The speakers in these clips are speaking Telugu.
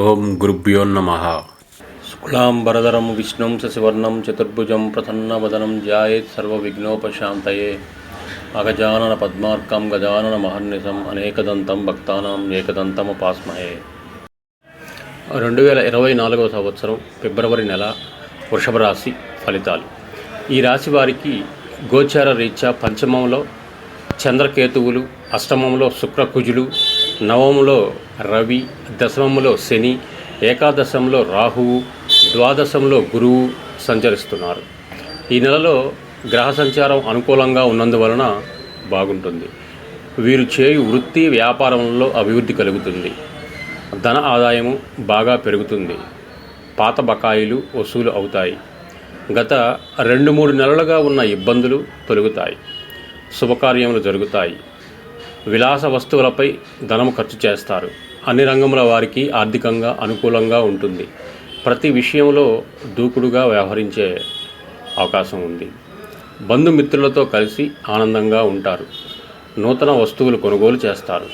ఓం గురుభ్యో నమః. శుక్లాంబరధరం విష్ణుం శశివర్ణం చతుర్భుజం ప్రసన్నవదనం ధ్యాయేత్ సర్వవిఘ్నోపశాంతయే. అగజానన పద్మార్కం గజానన మహర్నిశం అనేకదంతం భక్తానాం ఏకదంతముపాస్మహే. 2024 సంవత్సరం ఫిబ్రవరి నెల వృషభ రాశి ఫలితాలు. ఈ రాశి వారికి గోచార రీత్యా పంచమంలో చంద్రకేతువులు, అష్టమంలో శుక్రకుజులు, నవమంలో రవి, దశమంలో శని, ఏకాదశంలో రాహువు, ద్వాదశంలో గురువు సంచరిస్తున్నారు. ఈ నెలలో గ్రహ సంచారం అనుకూలంగా ఉన్నందువలన బాగుంటుంది. వీరు చేయు వృత్తి వ్యాపారంలో అభివృద్ధి కలుగుతుంది. ధన ఆదాయము బాగా పెరుగుతుంది. పాత బకాయిలు వసూలు అవుతాయి. గత 2-3 నెలలుగా ఉన్న ఇబ్బందులు తొలగుతాయి. శుభకార్యములు జరుగుతాయి. విలాస వస్తువులపై ధనము ఖర్చు చేస్తారు. అన్ని రంగముల వారికి ఆర్థికంగా అనుకూలంగా ఉంటుంది. ప్రతి విషయంలో దూకుడుగా వ్యవహరించే అవకాశం ఉంది. బంధుమిత్రులతో కలిసి ఆనందంగా ఉంటారు. నూతన వస్తువులు కొనుగోలు చేస్తారు.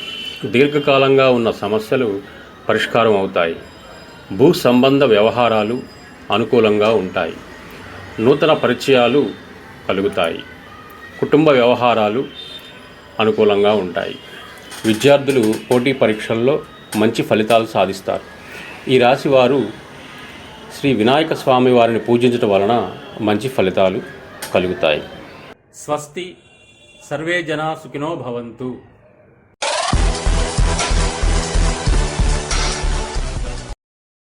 దీర్ఘకాలంగా ఉన్న సమస్యలు పరిష్కారం అవుతాయి. భూ సంబంధ వ్యవహారాలు అనుకూలంగా ఉంటాయి. నూతన పరిచయాలు కలుగుతాయి. కుటుంబ వ్యవహారాలు అనుకూలంగా ఉంటాయి. విద్యార్థులు పోటీ పరీక్షల్లో మంచి ఫలితాలు సాధిస్తారు. ఈ రాశి వారు శ్రీ వినాయక స్వామి వారిని పూజించడం వలన మంచి ఫలితాలు కలుగుతాయి. స్వస్తి. సర్వే జనా సుఖినో భవంతు.